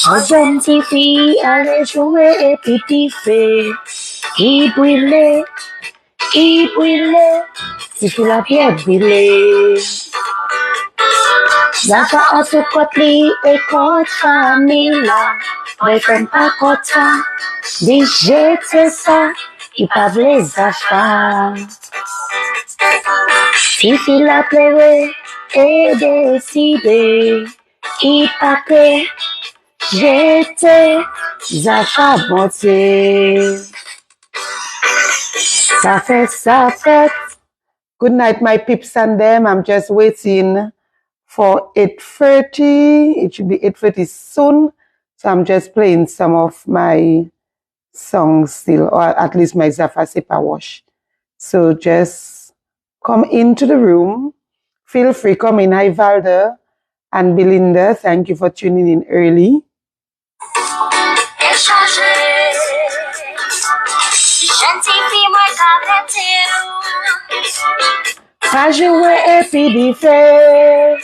Identifie, allez jouer et petit fait. Qui brûlait, si tu l'as bien brûlé. Zaka atu kotli e kot famila. Boyfriend pa kota, di jete sa, i pa vle zafa. Si la pleure e deside, i pa kwe, jete zafa monte. Ça fait. Good night, my peeps and them. I'm just waiting for 8:30. It should be 8:30 soon. So I'm just playing some of my songs still, or at least my Zafa Sepa Wash. So just come into the room. Feel free, come in. Hi, Valda and Belinda. Thank you for tuning in early. Pas jouer et puis diffé.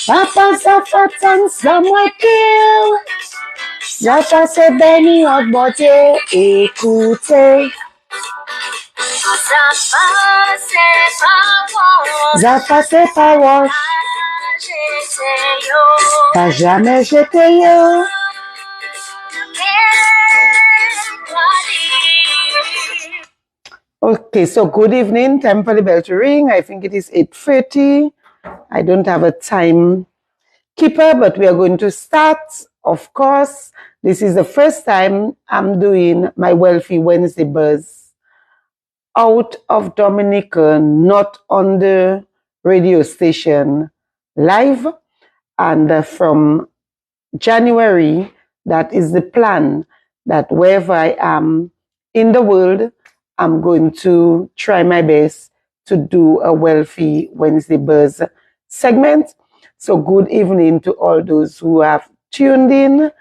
Papa Zafa tan sa mwen kill. Zafa se beni ot bote, écoutez. Zafa se pa wash. Pas jamais jeté yo. Okay, so good evening. Time for the bell to ring. I think it is 8:30. I don't have a time keeper, but we are going to start. Of course, this is the first time I'm doing my Wealthy Wednesday buzz out of Dominica, not on the radio station live. And from January, that is the plan, that wherever I am in the world, I'm going to try my best to do a Wealthy Wednesday buzz segment. So good evening to all those who have tuned in.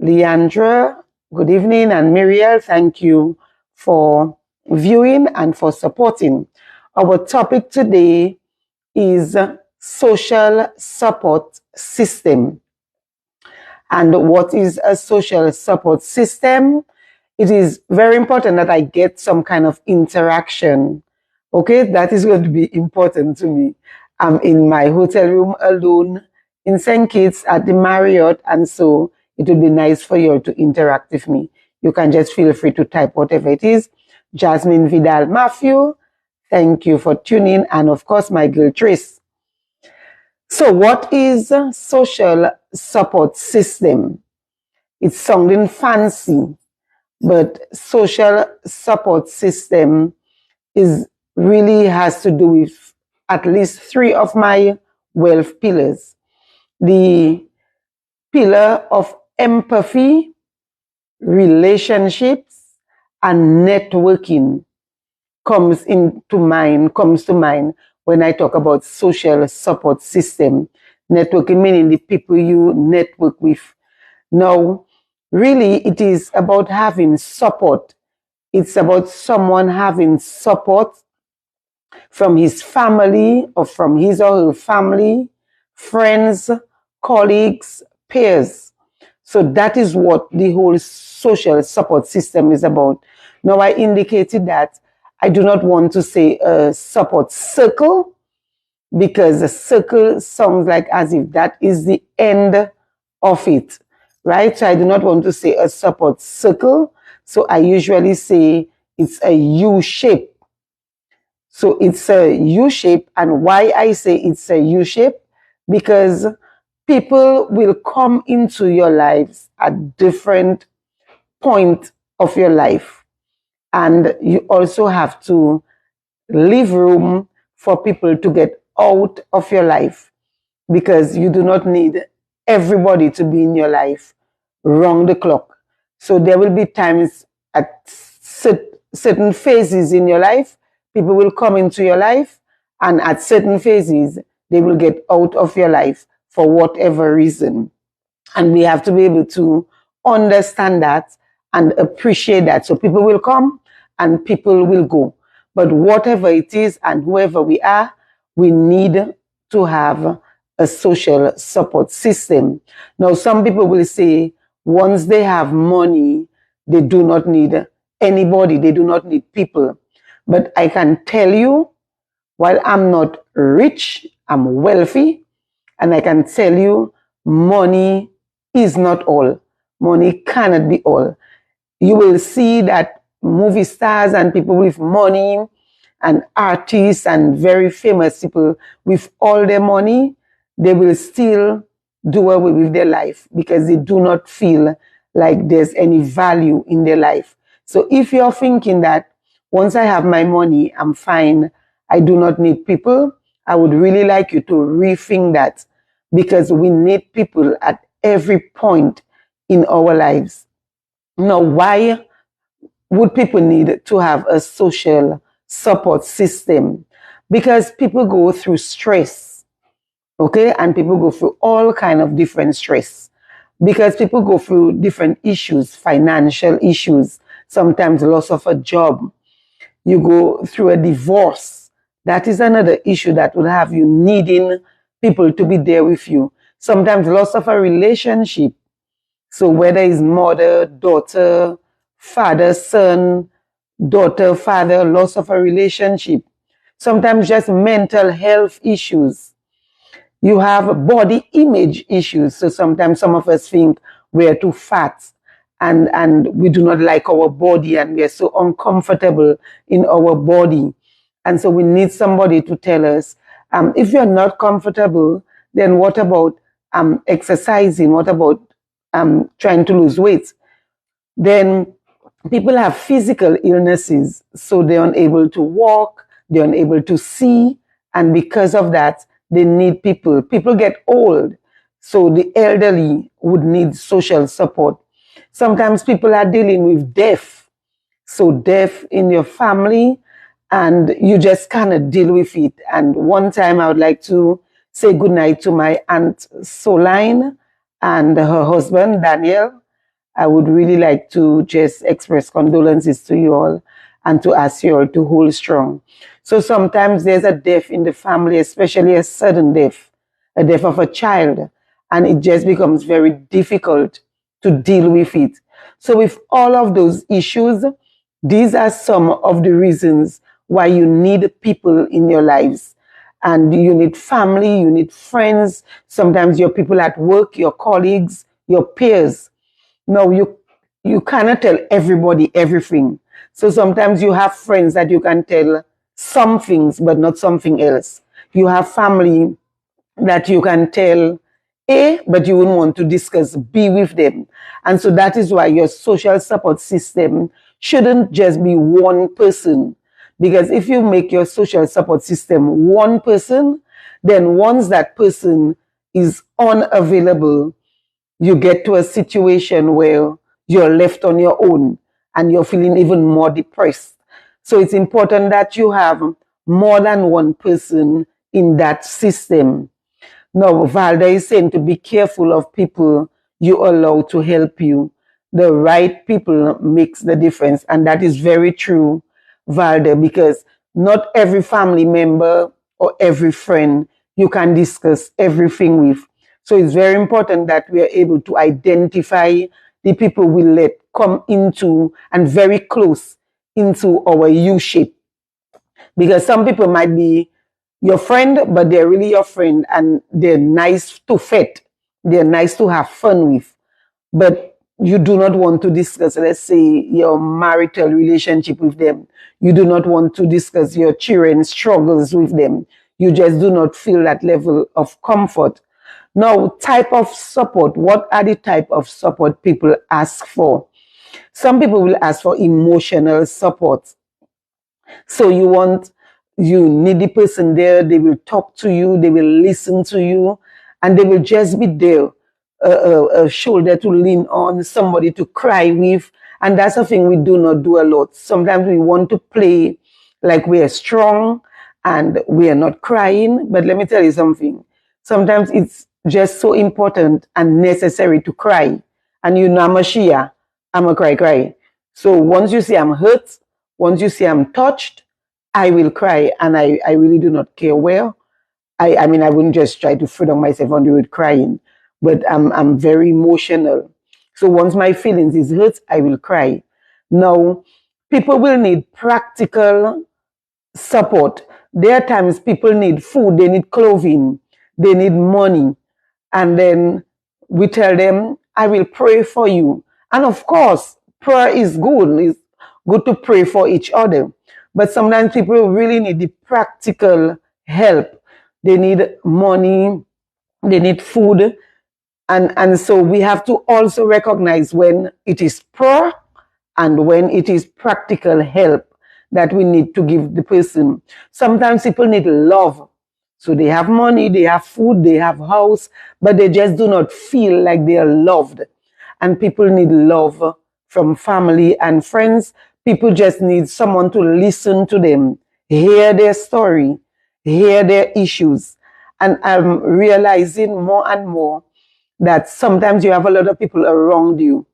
Leandra, good evening, and Muriel, thank you for viewing and for supporting. Our topic today is social support system. And what is a social support system? It is very important that I get some kind of interaction. Okay, that is going to be important to me. I'm in my hotel room alone in St. Kitts at the Marriott, and so it would be nice for you all to interact with me. You can just feel free to type whatever it is. Jasmine Vidal Matthew, thank you for tuning, and of course my girl Trace. So what is a social support system? It's sounding fancy, but social support system is really has to do with at least 3 of my wealth pillars. The pillar of empathy, relationships, and networking comes to mind when I talk about social support system. Networking meaning the people you network with. Now, really, it is about having support. It's about someone having support from his family or from his or her family, friends, colleagues, peers. So that is what the whole social support system is about. Now, I indicated that I do not want to say a support circle, because a circle sounds like as if that is the end of it, right? So I do not want to say a support circle. So I usually say it's a U shape. So it's a U shape. And why I say it's a U shape? Because people will come into your lives at different points of your life. And you also have to leave room for people to get out of your life, because you do not need everybody to be in your life round the clock. So there will be times at certain phases in your life, people will come into your life, and at certain phases, they will get out of your life for whatever reason. And we have to be able to understand that and appreciate that. So people will come and people will go. But whatever it is and whoever we are, we need to have a social support system. Now, some people will say once they have money, they do not need anybody, they do not need people. But I can tell you, while I'm not rich, I'm wealthy, and I can tell you, money is not all. Money cannot be all. You will see that movie stars and people with money and artists and very famous people with all their money, they will still do away with their life because they do not feel like there's any value in their life. So if you're thinking that once I have my money, I'm fine, I do not need people, I would really like you to rethink that, because we need people at every point in our lives. Now, why would people need to have a social support system? Because people go through stress, okay? And people go through all kind of different stress. Because people go through different issues, financial issues, sometimes loss of a job. You go through a divorce. That is another issue that will have you needing people to be there with you. Sometimes loss of a relationship. So whether it's mother, daughter, father, son, daughter, father, loss of a relationship. Sometimes just mental health issues. You have body image issues. So sometimes some of us think we're too fat and we do not like our body and we are so uncomfortable in our body. And so we need somebody to tell us, if you're not comfortable, then what about exercising? What about trying to lose weight? Then people have physical illnesses, so they're unable to walk, they're unable to see, and because of that, they need people. People get old, so the elderly would need social support. Sometimes people are dealing with death, so death in your family, and you just cannot deal with it. And one time I would like to say goodnight to my Aunt Soline and her husband, Daniel. I would really like to just express condolences to you all and to ask you all to hold strong. So sometimes there's a death in the family, especially a sudden death, a death of a child, and it just becomes very difficult to deal with it. So with all of those issues, these are some of the reasons why you need people in your lives. And you need family, you need friends, sometimes your people at work, your colleagues, your peers. No, you cannot tell everybody everything. So sometimes you have friends that you can tell some things, but not something else. You have family that you can tell A, but you wouldn't want to discuss B with them. And so that is why your social support system shouldn't just be one person. Because if you make your social support system one person, then once that person is unavailable, you get to a situation where you're left on your own and you're feeling even more depressed. So it's important that you have more than one person in that system. Now, Valda is saying to be careful of people you allow to help you. The right people makes the difference. And that is very true, Valda, because not every family member or every friend you can discuss everything with. So it's very important that we are able to identify the people we let come into and very close into our U shape. Because some people might be your friend, but they're really your friend and they're nice to fit. They're nice to have fun with. But you do not want to discuss, let's say, your marital relationship with them. You do not want to discuss your children's struggles with them. You just do not feel that level of comfort. Now, type of support. What are the type of support people ask for? Some people will ask for emotional support. So you need the person there. They will talk to you. They will listen to you, and they will just be there, a shoulder to lean on, somebody to cry with. And that's a thing we do not do a lot. Sometimes we want to play like we are strong and we are not crying. But let me tell you something. Sometimes it's just so important and necessary to cry. And you know, I'm a Shia. I'm a cry. So once you say I'm hurt, once you say I'm touched, I will cry. And I really do not care where. I mean, I wouldn't just try to freedom myself on the road crying, but I'm very emotional. So once my feelings is hurt, I will cry. Now, people will need practical support. There are times people need food, they need clothing, they need money. And then we tell them, I will pray for you. And of course, prayer is good. It's good to pray for each other. But sometimes people really need the practical help. They need money, they need food. And so we have to also recognize when it is prayer and when it is practical help that we need to give the person. Sometimes people need love. So they have money, they have food, they have house, but they just do not feel like they are loved. And people need love from family and friends. People just need someone to listen to them, hear their story, hear their issues. And I'm realizing more and more that sometimes you have a lot of people around you.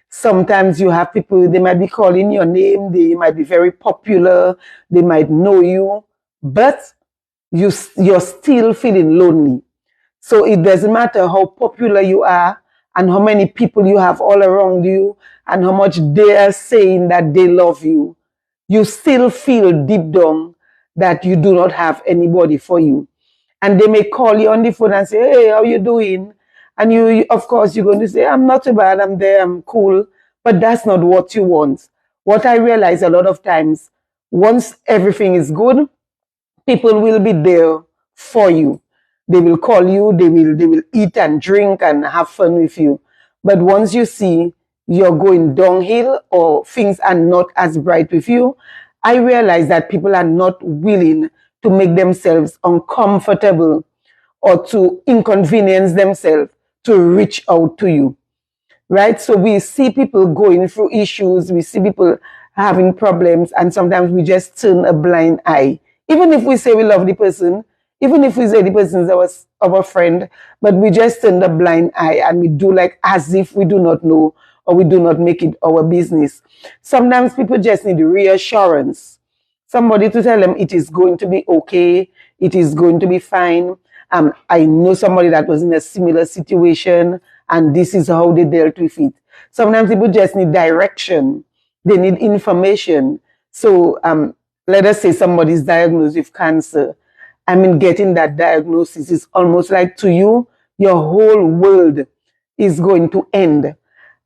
Sometimes you have people, they might be calling your name, they might be very popular, they might know you, but you're still feeling lonely. So it doesn't matter how popular you are and how many people you have all around you and how much they are saying that they love you. You still feel deep down that you do not have anybody for you. And they may call you on the phone and say, hey, how you doing? And you, of course, you're going to say, I'm not too bad, I'm there, I'm cool. But that's not what you want. What I realize a lot of times, once everything is good, people will be there for you. They will call you, they will eat and drink and have fun with you. But once you see you're going downhill or things are not as bright with you, I realize that people are not willing to make themselves uncomfortable or to inconvenience themselves to reach out to you. Right? So we see people going through issues, we see people having problems, and sometimes we just turn a blind eye. Even if we say we love the person, even if we say the person is our friend, but we just turn the blind eye and we do like as if we do not know or we do not make it our business. Sometimes people just need reassurance. Somebody to tell them it is going to be okay, it is going to be fine. I know somebody that was in a similar situation and this is how they dealt with it. Sometimes people just need direction. They need information. So let us say somebody's diagnosed with cancer. I mean, getting that diagnosis is almost like to you, your whole world is going to end.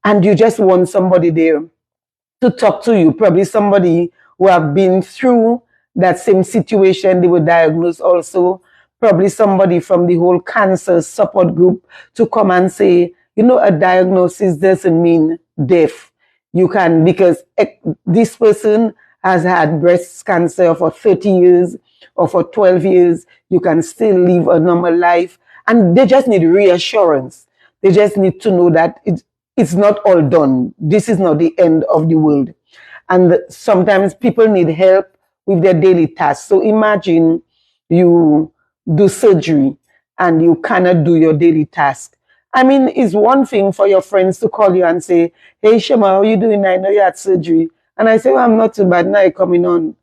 And you just want somebody there to talk to you, probably somebody who have been through that same situation. They were diagnosed also, probably somebody from the whole cancer support group to come and say, you know, a diagnosis doesn't mean death. You can, because this person has had breast cancer for 30 years or for 12 years, you can still live a normal life. And they just need reassurance. They just need to know that it's not all done. This is not the end of the world. And sometimes people need help with their daily tasks. So imagine you do surgery and you cannot do your daily task. I mean, it's one thing for your friends to call you and say, hey, Shema, how are you doing? I know you had surgery. And I say, well, I'm not too bad. Now you're coming on.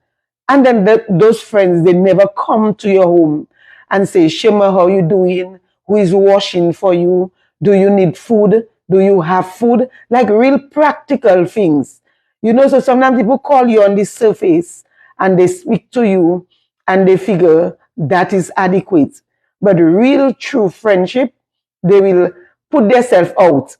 And then those friends, they never come to your home and say, Shema, how are you doing? Who is washing for you? Do you need food? Do you have food? Like real practical things. You know, so sometimes people call you on the surface and they speak to you and they figure that is adequate. But real true friendship, they will put themselves out.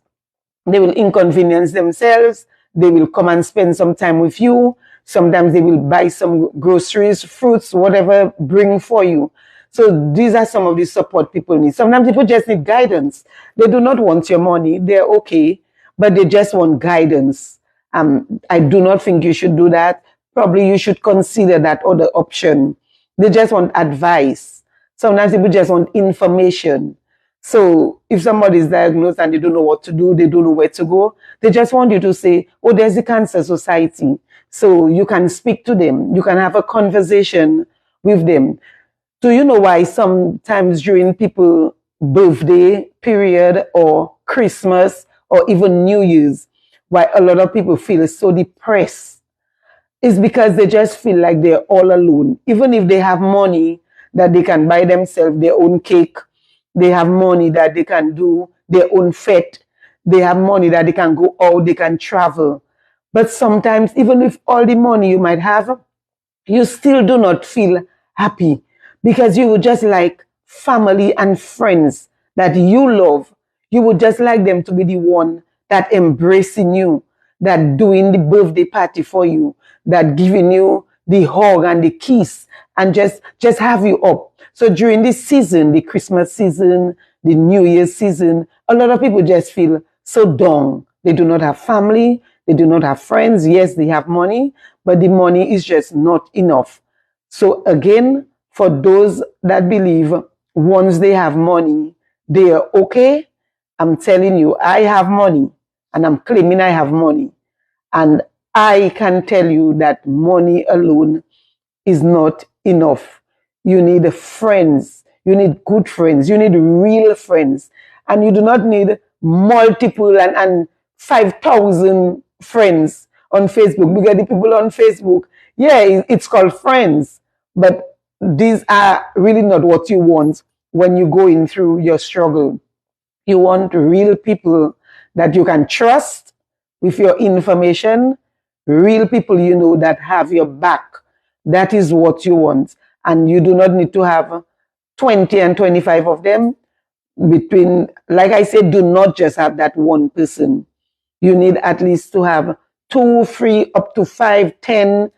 They will inconvenience themselves. They will come and spend some time with you. Sometimes they will buy some groceries, fruits, whatever, bring for you. So these are some of the support people need. Sometimes people just need guidance. They do not want your money. They're okay, but they just want guidance. I do not think you should do that. Probably you should consider that other option. They just want advice. Sometimes people just want information. So if somebody is diagnosed and they don't know what to do, they don't know where to go, they just want you to say, oh, there's a Cancer Society. So you can speak to them. You can have a conversation with them. Do you know why sometimes during people's birthday period or Christmas or even New Year's, why a lot of people feel so depressed? It's because they just feel like they're all alone. Even if they have money that they can buy themselves their own cake, they have money that they can do their own fete, they have money that they can go out, they can travel. But sometimes, even with all the money you might have, you still do not feel happy because you would just like family and friends that you love. You would just like them to be the one that embracing you, that doing the birthday party for you, that giving you the hug and the kiss and just have you up. So during this season, the Christmas season, the New Year's season, a lot of people just feel so down. They do not have family. They do not have friends. Yes, they have money, but the money is just not enough. So again, for those that believe once they have money, they are okay, I'm telling you, I have money and I'm claiming I have money. And I can tell you that money alone is not enough. You need friends. You need good friends. You need real friends. And you do not need multiple and 5,000 friends on Facebook. Because the people on Facebook, yeah, it's called friends. But these are really not what you want when you're going through your struggle. You want real people that you can trust with your information, real people you know that have your back. That is what you want. And you do not need to have 20 and 25 of them. Between, like I said, do not just have that one person. You need at least to have 2, 3, up to 5, 10.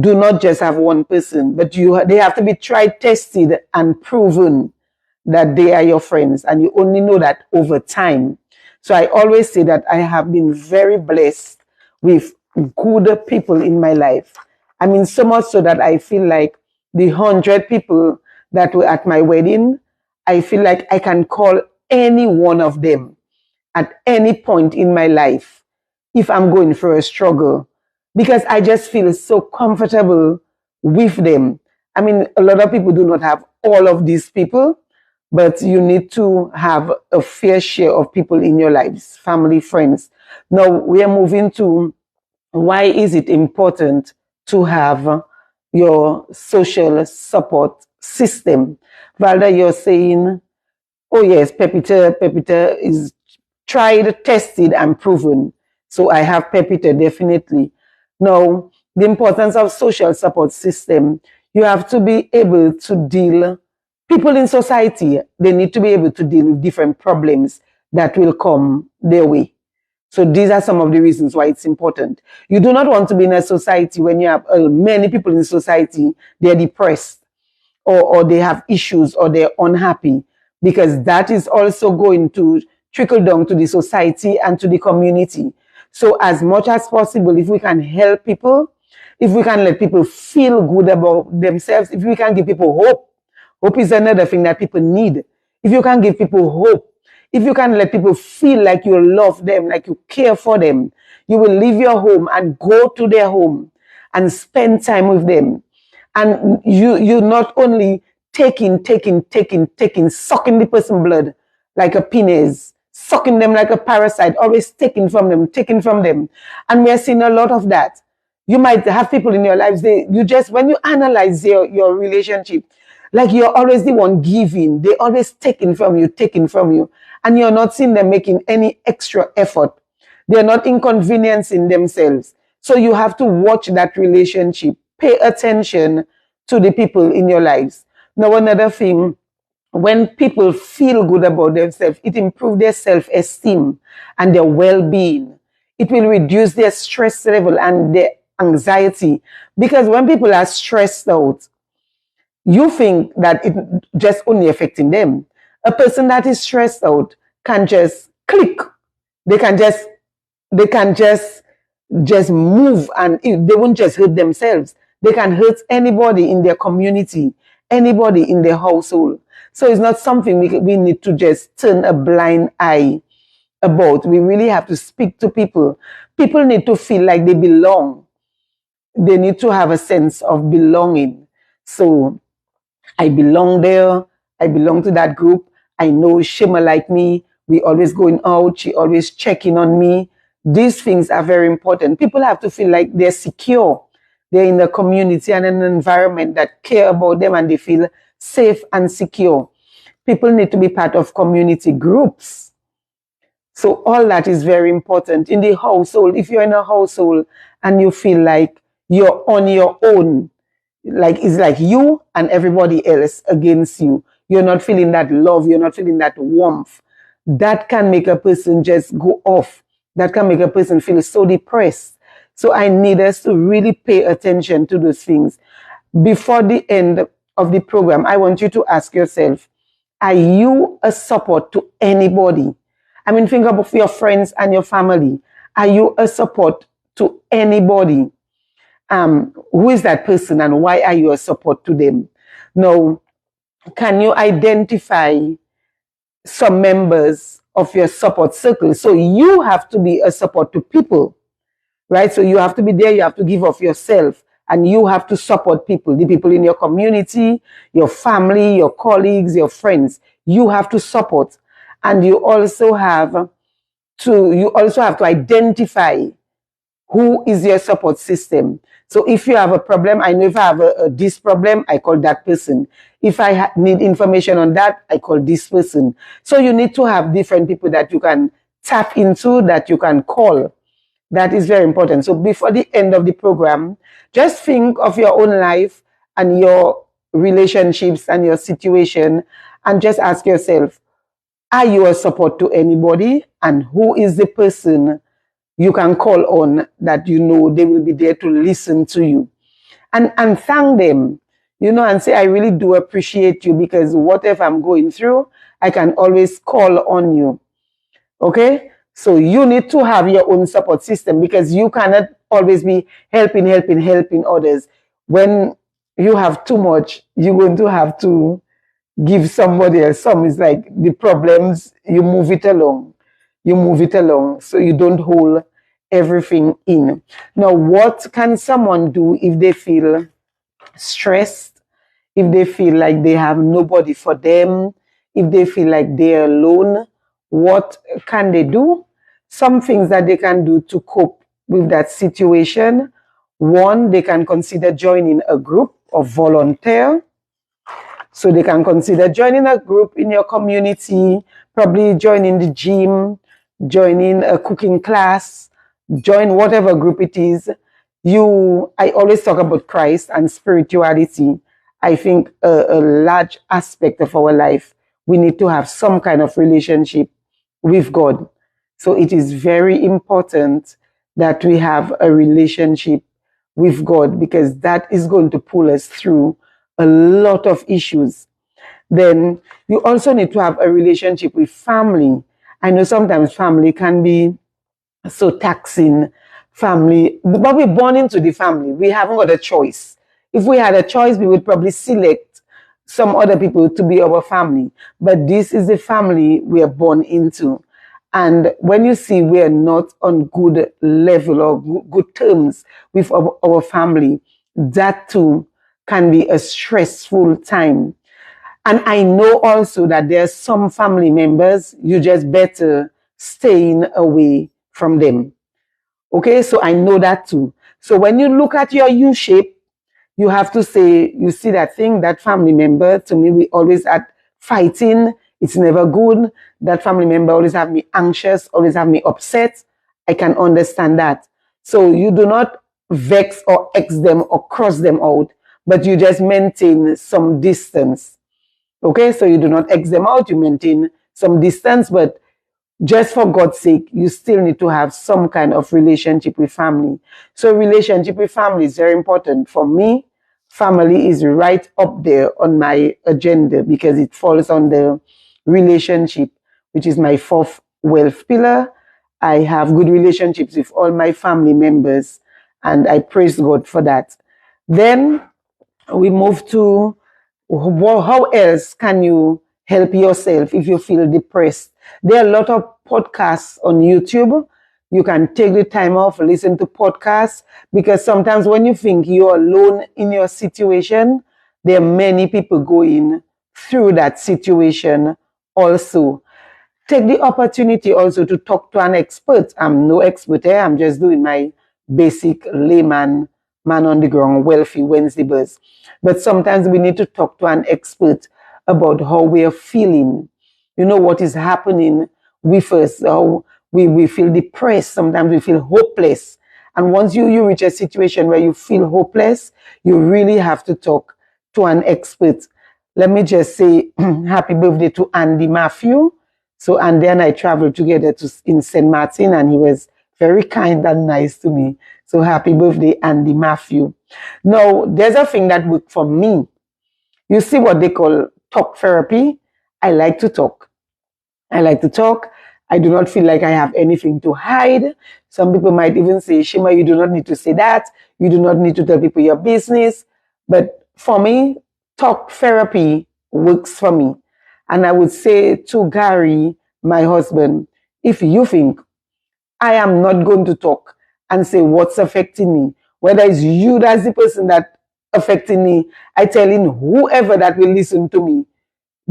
Do not just have one person, but they have to be tried, tested, and proven that they are your friends. And you only know that over time. So I always say that I have been very blessed with good people in my life. I mean, so much so that I feel like the 100 people that were at my wedding, I feel like I can call any one of them at any point in my life if I'm going through a struggle, because I just feel so comfortable with them. I mean, a lot of people do not have all of these people, but you need to have a fair share of people in your lives, family, friends. Now we are moving to why is it important to have your social support system. Valda, you're saying, oh yes, Pepita is tried, tested, and proven. So I have Pepita definitely. Now, the importance of social support system, you have to be able to deal, people in society, they need to be able to deal with different problems that will come their way. So these are some of the reasons why it's important. You do not want to be in a society when you have many people in society, they're depressed or they have issues or they're unhappy, because that is also going to trickle down to the society and to the community. So as much as possible, if we can help people, if we can let people feel good about themselves, if we can give people hope, hope is another thing that people need. If you can give people hope, if you can let people feel like you love them, like you care for them, you will leave your home and go to their home and spend time with them. And you not only taking, sucking the person's blood like a penis, sucking them like a parasite, always taking from them. And we are seeing a lot of that. You might have people in your lives, when you analyze your relationship, like you're always the one giving, they always taking from you, and you're not seeing them making any extra effort. They're not inconveniencing themselves. So you have to watch that relationship. Pay attention to the people in your lives. Now, another thing, when people feel good about themselves, it improves their self-esteem and their well-being. It will reduce their stress level and their anxiety. Because when people are stressed out, you think that it just only affecting them. A person that is stressed out can just click. They can just just move, and they won't just hurt themselves. They can hurt anybody in their community, anybody in their household. So it's not something we need to just turn a blind eye about. We really have to speak to people. People need to feel like they belong. They need to have a sense of belonging. So I belong there. I belong to that group. I know Shima like me. We always going out. She always checking on me. These things are very important. People have to feel like they're secure. They're in a community and an environment that care about them, and they feel safe and secure. People need to be part of community groups. So all that is very important. In the household, if you're in a household and you feel like you're on your own, like it's like you and everybody else against you, you're not feeling that love, you're not feeling that warmth, that can make a person just go off. That can make a person feel so depressed. So I need us to really pay attention to those things. Before the end of the program, I want you to ask yourself, are you a support to anybody? I mean, think about your friends and your family. Are you a support to anybody? Who is that person and why are you a support to them? Now, can you identify some members of your support circle? So you have to be a support to people, right? So you have to be there, you have to give of yourself, and you have to support people, the people in your community, your family, your colleagues, your friends. You have to support. And you also have to identify who is your support system. So if you have a problem, I know if I have this problem, I call that person. If I need information on that, I call this person. So you need to have different people that you can tap into, that you can call. That is very important. So before the end of the program, just think of your own life and your relationships and your situation, and just ask yourself, are you a support to anybody? And who is the person you can call on that you know they will be there to listen to you? And thank them, and say, I really do appreciate you, because whatever I'm going through, I can always call on you. Okay? So you need to have your own support system, because you cannot always be helping others. When you have too much, you're going to have to give somebody else some. It's like the problems, you move it along. So you don't hold everything in. Now, what can someone do if they feel stressed, if they feel like they have nobody for them, if they feel like they're alone? What can they do? Some things that they can do to cope with that situation. One, they can consider joining a group or volunteer. So they can consider joining a group in your community, probably joining the gym, joining a cooking class, join whatever group it is. I always talk about Christ and spirituality. I think a large aspect of our life, we need to have some kind of relationship with God. So it is very important that we have a relationship with God, because that is going to pull us through a lot of issues. Then you also need to have a relationship with family. I know sometimes family can be so taxing. Family, but we're born into the family. We haven't got a choice. If we had a choice, we would probably select some other people to be our family. But this is the family we are born into. And when you see we are not on good level or good terms with our family, that too can be a stressful time. And I know also that there are some family members, you just better staying away from them. Okay, so I know that too. So when you look at your U shape, you have to say, you see that thing, that family member, to me, we always at fighting. It's never good. That family member always have me anxious, always have me upset. I can understand that. So you do not vex or X them or cross them out, but you just maintain some distance. Okay, so you do not X them out, you maintain some distance, but just for God's sake, you still need to have some kind of relationship with family. So relationship with family is very important. For me, family is right up there on my agenda, because it falls on the relationship, which is my fourth wealth pillar. I have good relationships with all my family members, and I praise God for that. Then we move to how else can you help yourself if you feel depressed? There are a lot of podcasts on YouTube. You can take the time off, listen to podcasts, because sometimes when you think you're alone in your situation, there are many people going through that situation also. Take the opportunity also to talk to an expert. I'm no expert here. I'm just doing my basic layman, man on the ground, wealthy Wednesday buzz. But sometimes we need to talk to an expert about how we are feeling. You know what is happening with us, how we feel depressed. Sometimes we feel hopeless. And once you reach a situation where you feel hopeless, you really have to talk to an expert. Let me just say happy birthday to Andy Matthew. So, and then I traveled together in St. Martin, and he was very kind and nice to me. So happy birthday, Andy Matthew. Now, there's a thing that worked for me. You see what they call talk therapy? I like to talk. I like to talk. I do not feel like I have anything to hide. Some people might even say, Shima, you do not need to say that. You do not need to tell people your business. But for me, talk therapy works for me. And I would say to Gary, my husband, if you think I am not going to talk and say what's affecting me, whether it's you that's the person that affecting me, I tell in whoever that will listen to me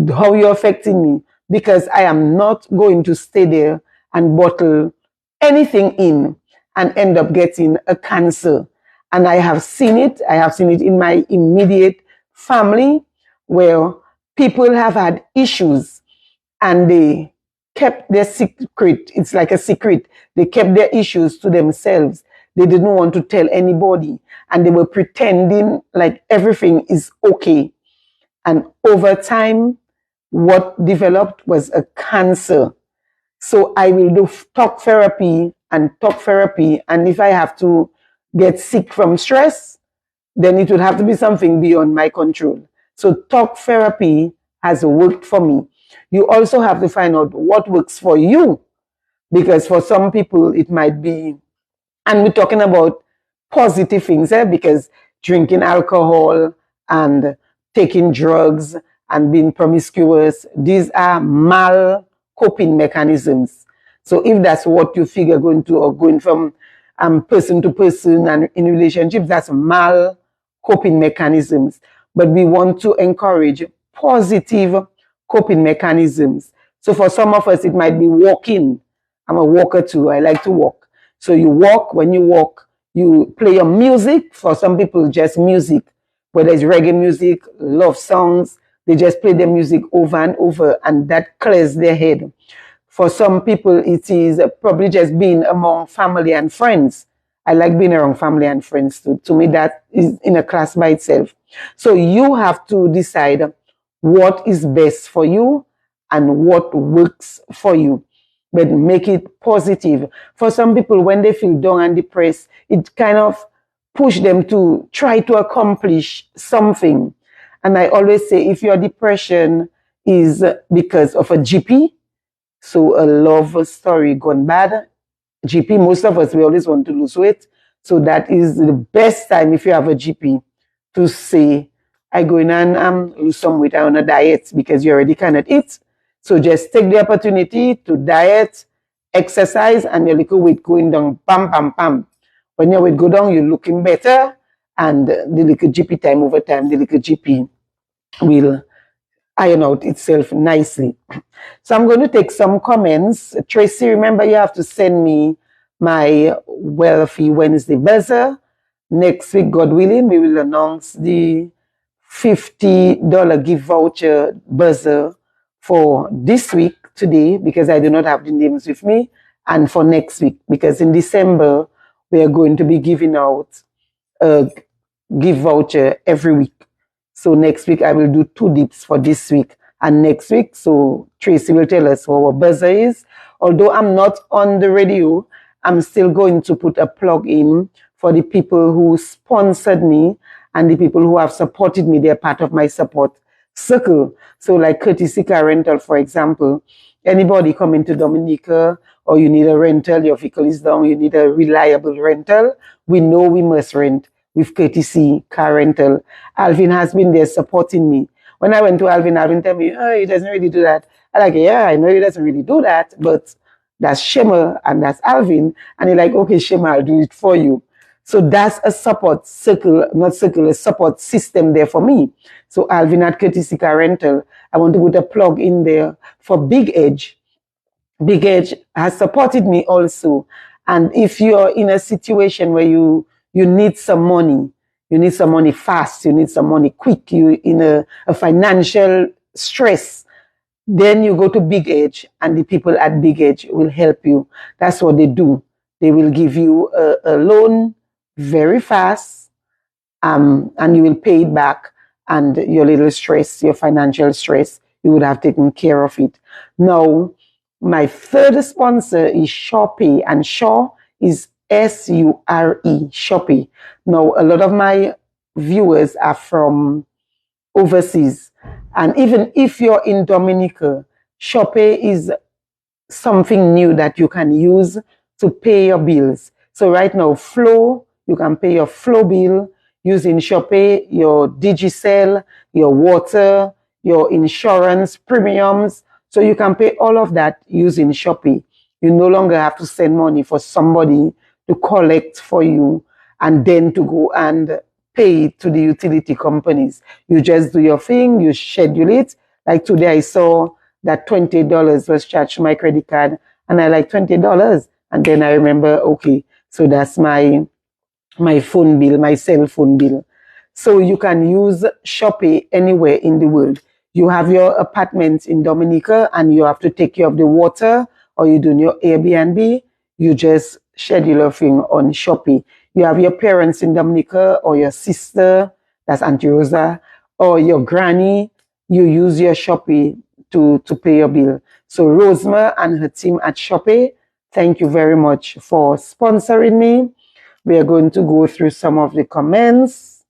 how you're affecting me, because I am not going to stay there and bottle anything in and end up getting a cancer. And I have seen it. I have seen it in my immediate family where people have had issues and they kept their secret. It's like a secret. They kept their issues to themselves. They didn't want to tell anybody, and they were pretending like everything is okay. And over time, what developed was a cancer. So I will do talk therapy and talk therapy. And if I have to get sick from stress, then it would have to be something beyond my control. So talk therapy has worked for me. You also have to find out what works for you, because for some people it might be, and we're talking about positive things, because drinking alcohol and taking drugs and being promiscuous, these are mal coping mechanisms. So if that's what you figure going to, or going from person to person and in relationships, that's mal coping mechanisms. But we want to encourage positive coping mechanisms. So for some of us, it might be walking. I'm a walker too. I like to walk. So you walk. When you walk, you play your music. For some people, just music, whether it's reggae music, love songs, they just play their music over and over, and that clears their head. For some people, it is probably just being among family and friends. I like being around family and friends too. To me, that is in a class by itself. So you have to decide what is best for you and what works for you, but make it positive. For some people, when they feel down and depressed, it kind of push them to try to accomplish something. And I always say, if your depression is because of a GP, so a love story gone bad, GP, most of us, we always want to lose weight. So that is the best time, if you have a GP, to say, I go in and lose some weight on a diet, because you already cannot eat. So just take the opportunity to diet, exercise, and your little weight going down, pam, pam, pam. When your weight go down, you're looking better, and the little GP time over time, the little GP will iron out itself nicely. So I'm going to take some comments. Tracy, remember you have to send me my Wealthy Wednesday buzzer. Next week, God willing, we will announce the $50 gift voucher buzzer for this week today, because I do not have the names with me, and for next week, because in December, we are going to be giving out a gift voucher every week. So next week, I will do 2 dips for this week and next week. So Tracy will tell us what our buzzer is. Although I'm not on the radio, I'm still going to put a plug in for the people who sponsored me and the people who have supported me. They're part of my support circle. So like Courtesy Car Rental, for example, anybody coming to Dominica or you need a rental, your vehicle is down, you need a reliable rental, we know we must rent with Courtesy Car Rental. Alvin has been there supporting me. When I went to Alvin, Alvin told me, oh, he doesn't really do that. I'm like, yeah, I know he doesn't really do that, but that's Shema and that's Alvin. And he's like, okay, Shema, I'll do it for you. So that's a support circle, not circle, a support system there for me. So Alvin at Courtesy Car Rental, I want to put a plug in there for Big Edge. Big Edge has supported me also. And if you're in a situation where you need some money fast, you need some money quick, you in a financial stress, then you go to Big Edge and the people at Big Edge will help you. That's what they do. They will give you a loan very fast, and you will pay it back, and your little stress, your financial stress, you would have taken care of it. Now, my third sponsor is Shopee, and Shaw is S-U-R-E, Shopee. Now, a lot of my viewers are from overseas, and even if you're in Dominica, Shopee is something new that you can use to pay your bills. So right now, Flow, you can pay your Flow bill using Shopee, your Digicel, your water, your insurance premiums. So you can pay all of that using Shopee. You no longer have to send money for somebody to collect for you and then to go and pay to the utility companies. You just do your thing, you schedule it. Like today I saw that $20 was charged to my credit card, and I like $20. And then I remember, okay, so that's my phone bill, my cell phone bill. So you can use Shopee anywhere in the world. You have your apartment in Dominica and you have to take care of the water, or you do your Airbnb, you just schedule a thing on Shopee. You have your parents in Dominica or your sister, that's Auntie Rosa, or your granny, you use your Shopee to pay your bill. So Rosema and her team at Shopee, thank you very much for sponsoring me. We are going to go through some of the comments.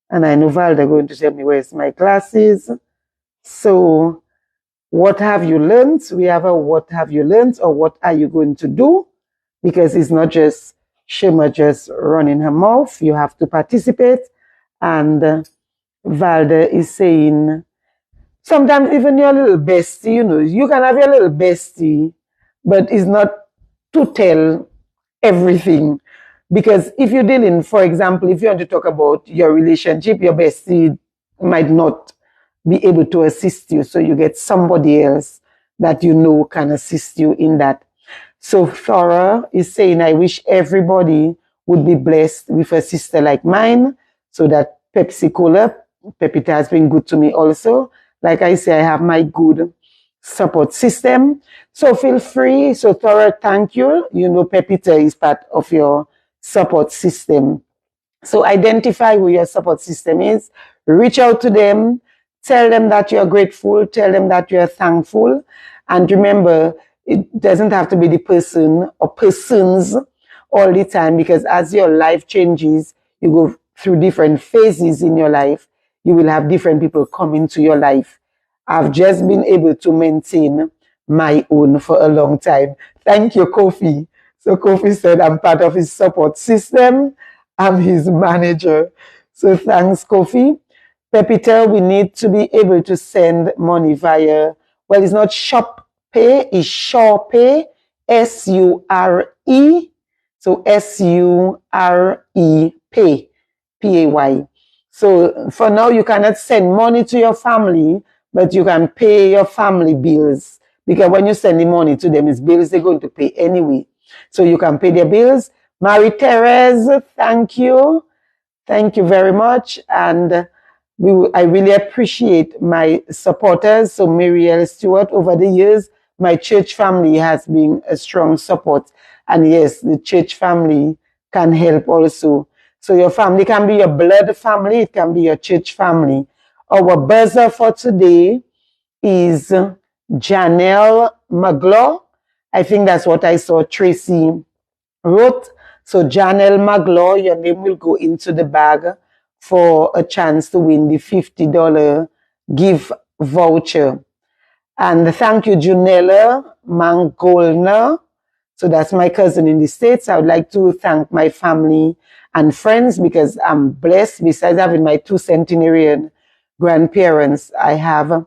And I know Valda going to tell me where's my glasses. So, what have you learned? We have a what have you learned or what are you going to do? Because it's not just Shema just running her mouth. You have to participate. And Valda is saying, sometimes even your little bestie, you can have your little bestie, but it's not to tell everything. Because if you're dealing, for example, if you want to talk about your relationship, your bestie might not be able to assist you. So you get somebody else that you know can assist you in that. So Flora is saying, I wish everybody would be blessed with a sister like mine. So that Pepsi Cola, Pepita has been good to me also. Like I say, I have my good support system. So feel free. So Flora, thank you. Pepita is part of your support system. So identify who your support system is, reach out to them, tell them that you're grateful, tell them that you're thankful. And remember, it doesn't have to be the person or persons all the time, because as your life changes, you go through different phases in your life, you will have different people come into your life. I've just been able to maintain my own for a long time. Thank you, Kofi. So Kofi said I'm part of his support system. I'm his manager. So thanks, Kofi. Pepita, we need to be able to send money via, well, it's not Shop Pay, it's SurePay, S-U-R-E. So S-U-R-E, Pay, P-A-Y. So for now, you cannot send money to your family, but you can pay your family bills. Because when you send the money to them, it's bills they're going to pay anyway. So you can pay their bills. Marie-Therese, thank you. Thank you very much. And I really appreciate my supporters. So Muriel Stewart, over the years, my church family has been a strong support. And yes, the church family can help also. So your family can be your blood family. It can be your church family. Our buzzer for today is Janelle Maglaw. I think that's what I saw Tracy wrote. So Janelle Maglaw, your name will go into the bag for a chance to win the $50 gift voucher. And thank you, Junella Mangolna. So that's my cousin in the States. I would like to thank my family and friends because I'm blessed. Besides having my two centenarian grandparents, I have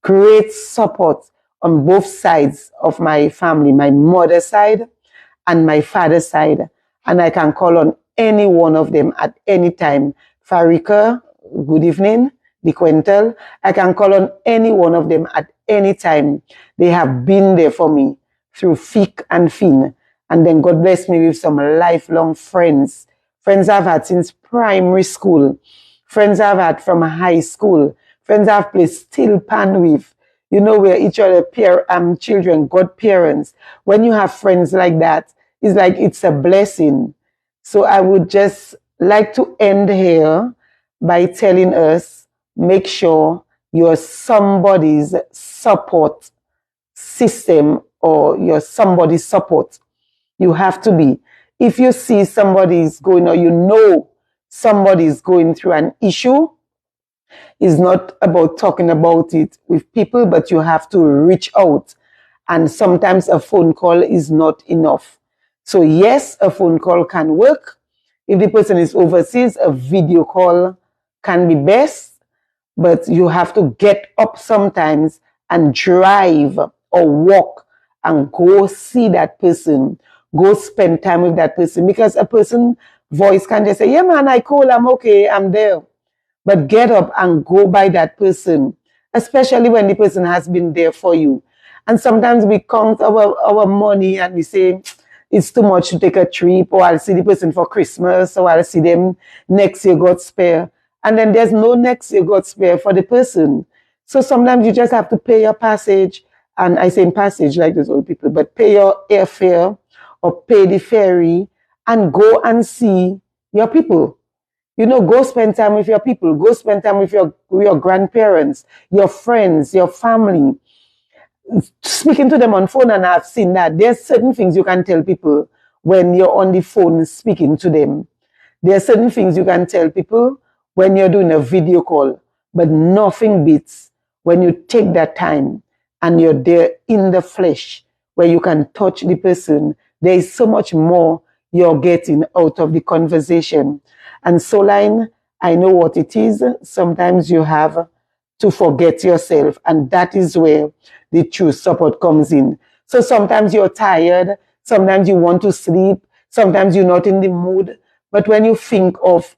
great support on both sides of my family, my mother's side and my father's side. And I can call on any one of them at any time. Farika, good evening. DeQuentel, I can call on any one of them at any time. They have been there for me through thick and thin. And then God bless me with some lifelong friends. Friends I've had since primary school. Friends I've had from high school. Friends I've played steel pan with. You know, we're each other children, godparents. When you have friends like that, it's like it's a blessing. So I would just like to end here by telling us, make sure you're somebody's support system or you're somebody's support. You have to be. If you see somebody's going or you know somebody's going through an issue, it's not about talking about it with people, but you have to reach out. And sometimes a phone call is not enough. So yes, a phone call can work. If the person is overseas, a video call can be best, but you have to get up sometimes and drive or walk and go see that person, go spend time with that person, because a person voice can just say, yeah man, I call, I'm okay, I'm there. But get up and go by that person, especially when the person has been there for you. And sometimes we count our money and we say, it's too much to take a trip, or I'll see the person for Christmas, or I'll see them next year, God spare. And then there's no next year, God spare for the person. So sometimes you just have to pay your passage. And I say in passage like those old people, but pay your airfare or pay the ferry and go and see your people. You know, go spend time with your people. Go spend time with your grandparents, your friends, your family. Speaking to them on phone, and I've seen that there's certain things you can tell people when you're on the phone speaking to them. There are certain things you can tell people when you're doing a video call, but nothing beats when you take that time and you're there in the flesh where you can touch the person. There is so much more you're getting out of the conversation. And Soline, I know what it is. Sometimes you have to forget yourself, and that is where the true support comes in. So sometimes you're tired, sometimes you want to sleep, sometimes you're not in the mood, but when you think of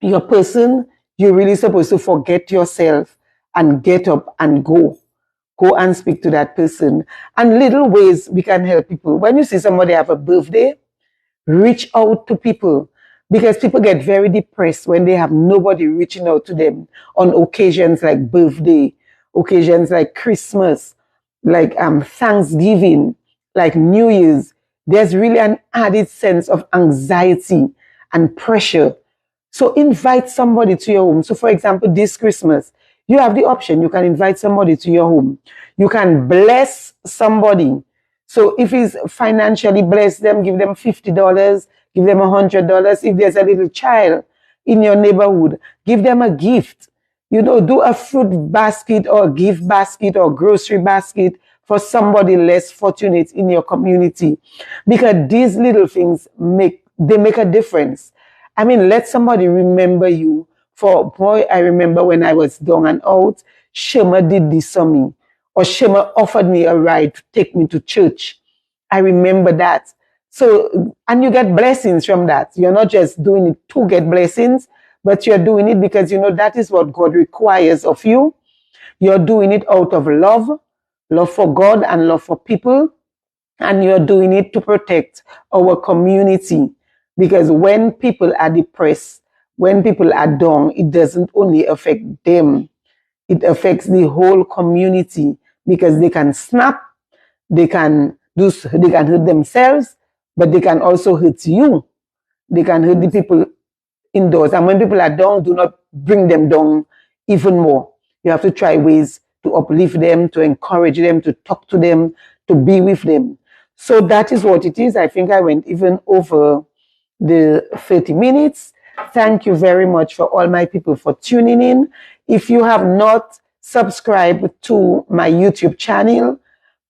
your person, you're really supposed to forget yourself and get up and go and speak to that person. And little ways we can help people. When you see somebody have a birthday, reach out to people, because people get very depressed when they have nobody reaching out to them on occasions like birthday, occasions like Christmas, like Thanksgiving, like New Year's. There's really an added sense of anxiety and pressure. So invite somebody to your home. So for example, this Christmas, you have the option. You can invite somebody to your home. You can bless somebody. So if he's financially blessed, them, give them $50, give them $100. If there's a little child in your neighborhood, give them a gift. You know, do a fruit basket or a gift basket or grocery basket for somebody less fortunate in your community. Because these little things make a difference. I mean, let somebody remember you. For boy, I remember when I was down and out, Shema did this for me. Or Shema offered me a ride to take me to church. I remember that. So, and you get blessings from that. You're not just doing it to get blessings, but you're doing it because you know that is what God requires of you. You're doing it out of love for God and love for people. And you're doing it to protect our community. Because when people are depressed, when people are down, it doesn't only affect them, it affects the whole community, because they can snap, they can hurt themselves, but they can also hurt you. They can hurt the people indoors. And when people are down, do not bring them down even more. You have to try ways to uplift them, to encourage them, to talk to them, to be with them. So that is what it is. I think I went even over the 30 minutes. Thank you very much for all my people for tuning in. If you have not subscribed to my YouTube channel,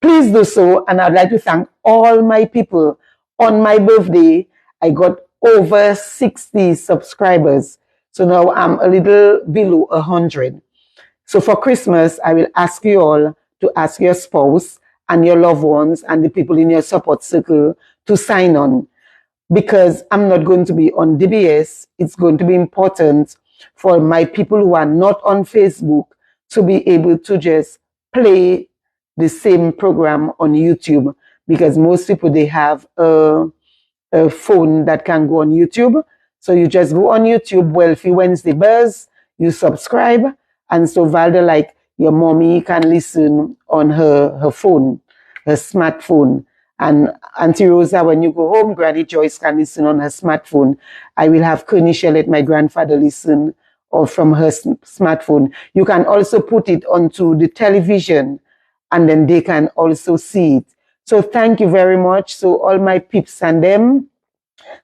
please do so. And I'd like to thank all my people. On my birthday, I got over 60 subscribers. So now I'm a little below 100. So for Christmas, I will ask you all to ask your spouse and your loved ones and the people in your support circle to sign on, because I'm not going to be on DBS. It's going to be important for my people who are not on Facebook to be able to just play the same program on YouTube, because most people, they have a phone that can go on YouTube. So you just go on YouTube, Wealthy Wednesday Buzz, you subscribe, and so Valda, like your mommy, can listen on her phone, her smartphone. And Auntie Rosa, when you go home, Granny Joyce can listen on her smartphone. I will have Kernisha let my grandfather listen or from her smartphone. You can also put it onto the television, and then they can also see it. So thank you very much. So all my peeps and them.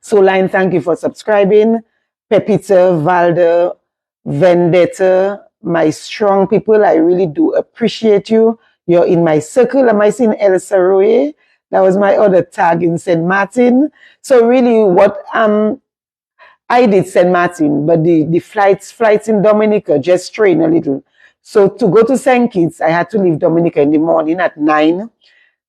So Line, thank you for subscribing. Pepita, Valda, Vendetta, my strong people, I really do appreciate you. You're in my circle. Am I seeing Elsa Roye? That was my other tag in St. Martin. So really what I did St. Martin, but the flights in Dominica just strained a little. So to go to St. Kitts, I had to leave Dominica in the morning at 9,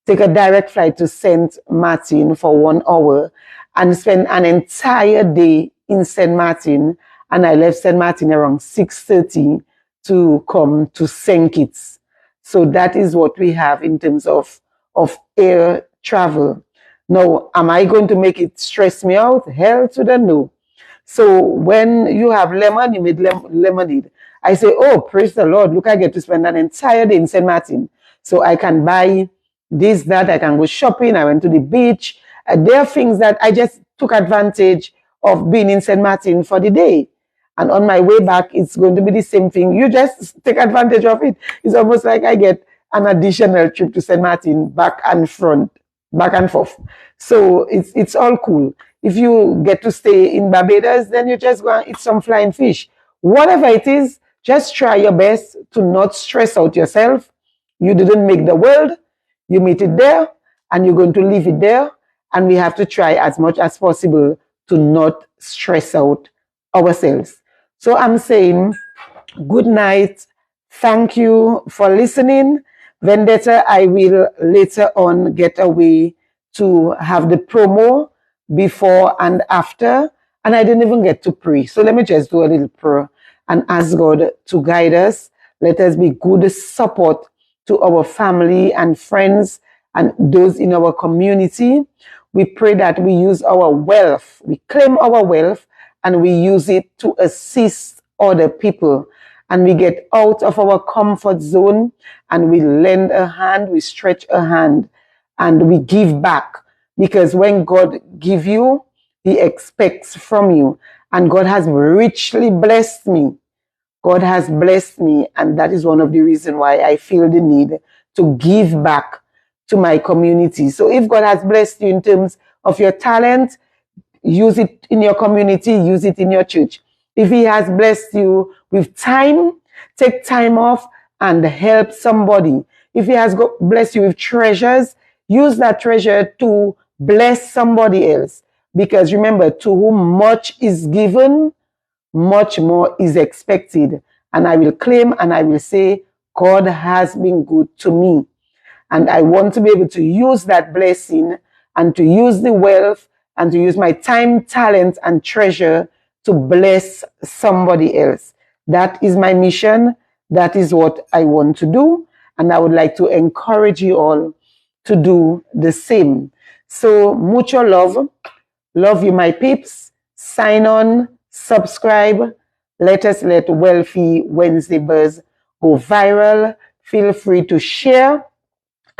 take a direct flight to St. Martin for 1 hour, and spend an entire day in St. Martin. And I left St. Martin around 6:30 to come to St. Kitts. So that is what we have in terms of air travel. Now, am I going to make it stress me out? Hell to the no. So when you have lemon, you made lemonade. I say, oh, praise the Lord. Look, I get to spend an entire day in St. Martin. So I can buy this, that, I can go shopping. I went to the beach. There are things that I just took advantage of being in St. Martin for the day. And on my way back, it's going to be the same thing. You just take advantage of it. It's almost like I get an additional trip to St. Martin back and forth. So it's all cool. If you get to stay in Barbados, then you just go and eat some flying fish. Whatever it is, just try your best to not stress out yourself. You didn't make the world. You meet it there, and you're going to leave it there. And we have to try as much as possible to not stress out ourselves. So I'm saying good night. Thank you for listening. Vendetta, I will later on get away to have the promo before and after. And I didn't even get to pray. So let me just do a little prayer and ask God to guide us. Let us be good support to our family and friends and those in our community. We pray that we use our wealth, we claim our wealth, and we use it to assist other people. And we get out of our comfort zone, and we lend a hand, we stretch a hand, and we give back. Because when God gives you, He expects from you. And God has richly blessed me. God has blessed me, and that is one of the reasons why I feel the need to give back to my community. So if God has blessed you in terms of your talent, use it in your community, use it in your church. If He has blessed you with time, take time off and help somebody. If He has blessed you with treasures, use that treasure to bless somebody else. Because remember, to whom much is given, much more is expected. And I will claim and I will say, God has been good to me. And I want to be able to use that blessing and to use the wealth and to use my time, talent, and treasure to bless somebody else. That is my mission. That is what I want to do. And I would like to encourage you all to do the same. So mucho love. Love you, my peeps. Sign on, subscribe. Let us let Wealthy Wednesday Buzz go viral. Feel free to share.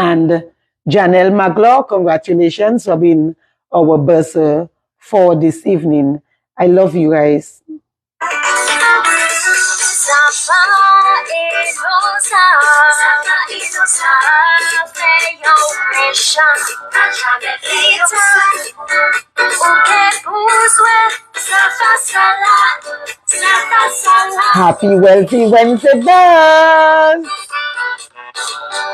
And Janelle Maglaw, congratulations for being our buzzer for this evening. I love you guys. Happy Wealthy Wednesday, Buzz!